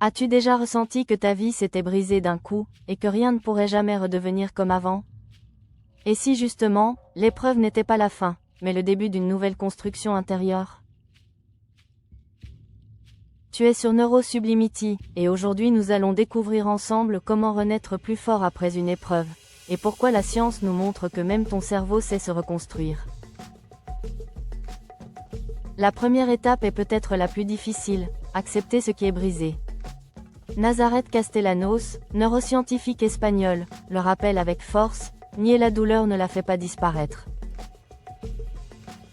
As-tu déjà ressenti que ta vie s'était brisée d'un coup, et que rien ne pourrait jamais redevenir comme avant? Et si justement, l'épreuve n'était pas la fin, mais le début d'une nouvelle construction intérieure? Tu es sur Neurosublimity, et aujourd'hui nous allons découvrir ensemble comment renaître plus fort après une épreuve, et pourquoi la science nous montre que même ton cerveau sait se reconstruire. La première étape est peut-être la plus difficile, accepter ce qui est brisé. Nazareth Castellanos, neuroscientifique espagnol, le rappelle avec force, nier la douleur ne la fait pas disparaître.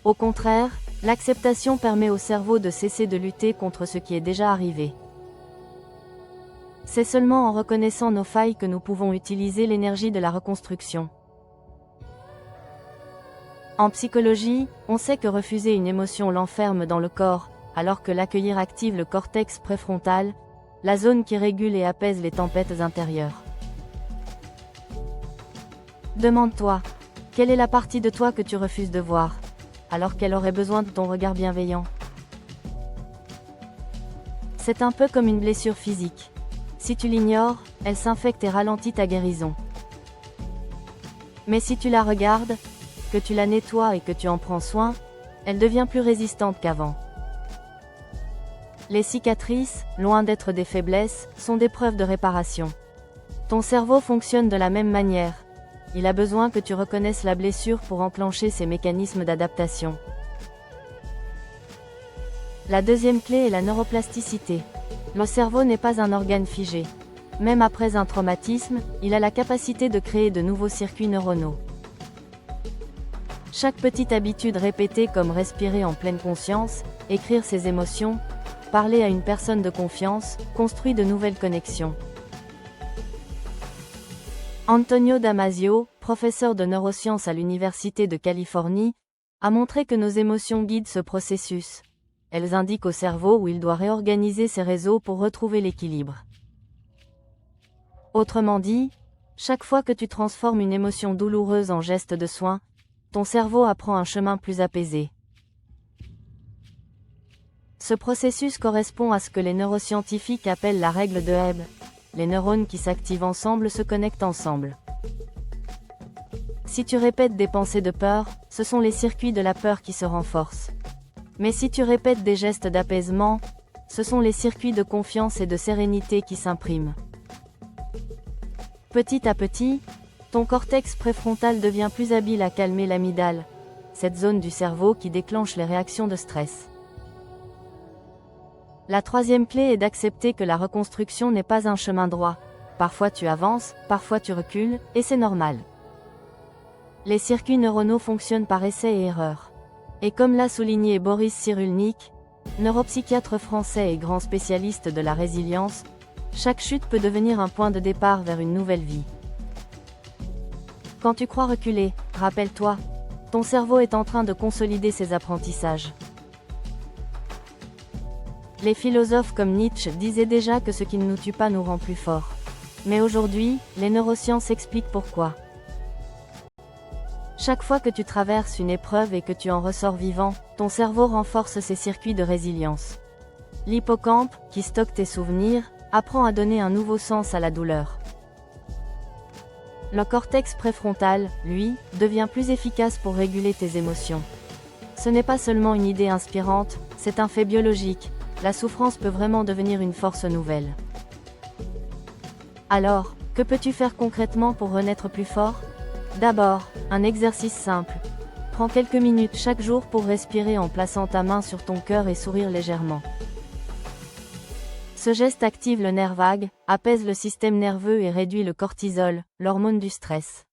Au contraire, l'acceptation permet au cerveau de cesser de lutter contre ce qui est déjà arrivé. C'est seulement en reconnaissant nos failles que nous pouvons utiliser l'énergie de la reconstruction. En psychologie, on sait que refuser une émotion l'enferme dans le corps, alors que l'accueillir active le cortex préfrontal, la zone qui régule et apaise les tempêtes intérieures. Demande-toi, quelle est la partie de toi que tu refuses de voir, alors qu'elle aurait besoin de ton regard bienveillant? C'est un peu comme une blessure physique. Si tu l'ignores, elle s'infecte et ralentit ta guérison. Mais si tu la regardes, que tu la nettoies et que tu en prends soin, elle devient plus résistante qu'avant. Les cicatrices, loin d'être des faiblesses, sont des preuves de réparation. Ton cerveau fonctionne de la même manière. Il a besoin que tu reconnaisses la blessure pour enclencher ses mécanismes d'adaptation. La deuxième clé est la neuroplasticité. Le cerveau n'est pas un organe figé. Même après un traumatisme, il a la capacité de créer de nouveaux circuits neuronaux. Chaque petite habitude répétée comme respirer en pleine conscience, écrire ses émotions, parler à une personne de confiance, construit de nouvelles connexions. Antonio Damasio, professeur de neurosciences à l'Université de Californie, a montré que nos émotions guident ce processus. Elles indiquent au cerveau où il doit réorganiser ses réseaux pour retrouver l'équilibre. Autrement dit, chaque fois que tu transformes une émotion douloureuse en geste de soin, ton cerveau apprend un chemin plus apaisé. Ce processus correspond à ce que les neuroscientifiques appellent la règle de Hebb. Les neurones qui s'activent ensemble se connectent ensemble. Si tu répètes des pensées de peur, ce sont les circuits de la peur qui se renforcent. Mais si tu répètes des gestes d'apaisement, ce sont les circuits de confiance et de sérénité qui s'impriment. Petit à petit, ton cortex préfrontal devient plus habile à calmer l'amygdale, cette zone du cerveau qui déclenche les réactions de stress. La troisième clé est d'accepter que la reconstruction n'est pas un chemin droit. Parfois tu avances, parfois tu recules, et c'est normal. Les circuits neuronaux fonctionnent par essai et erreur. Et comme l'a souligné Boris Cyrulnik, neuropsychiatre français et grand spécialiste de la résilience, chaque chute peut devenir un point de départ vers une nouvelle vie. Quand tu crois reculer, rappelle-toi, ton cerveau est en train de consolider ses apprentissages. Les philosophes comme Nietzsche disaient déjà que ce qui ne nous tue pas nous rend plus forts. Mais aujourd'hui, les neurosciences expliquent pourquoi. Chaque fois que tu traverses une épreuve et que tu en ressors vivant, ton cerveau renforce ses circuits de résilience. L'hippocampe, qui stocke tes souvenirs, apprend à donner un nouveau sens à la douleur. Le cortex préfrontal, lui, devient plus efficace pour réguler tes émotions. Ce n'est pas seulement une idée inspirante, c'est un fait biologique. La souffrance peut vraiment devenir une force nouvelle. Alors, que peux-tu faire concrètement pour renaître plus fort? D'abord, un exercice simple. Prends quelques minutes chaque jour pour respirer en plaçant ta main sur ton cœur et sourire légèrement. Ce geste active le nerf vague, apaise le système nerveux et réduit le cortisol, l'hormone du stress.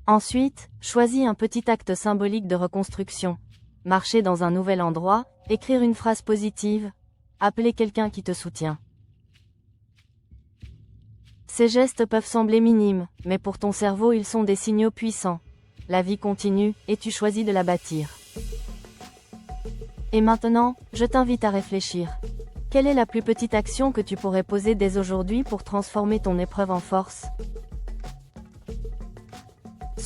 Ensuite, choisis un petit acte symbolique de reconstruction. Marcher dans un nouvel endroit, écrire une phrase positive, appeler quelqu'un qui te soutient. Ces gestes peuvent sembler minimes, mais pour ton cerveau ils sont des signaux puissants. La vie continue, et tu choisis de la bâtir. Et maintenant, je t'invite à réfléchir. Quelle est la plus petite action que tu pourrais poser dès aujourd'hui pour transformer ton épreuve en force?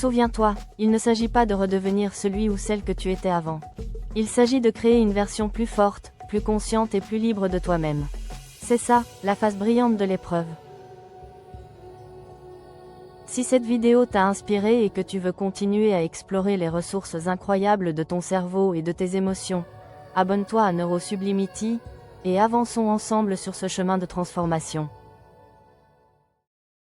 Souviens-toi, il ne s'agit pas de redevenir celui ou celle que tu étais avant. Il s'agit de créer une version plus forte, plus consciente et plus libre de toi-même. C'est ça, la face brillante de l'épreuve. Si cette vidéo t'a inspiré et que tu veux continuer à explorer les ressources incroyables de ton cerveau et de tes émotions, abonne-toi à Neurosublimity, et avançons ensemble sur ce chemin de transformation.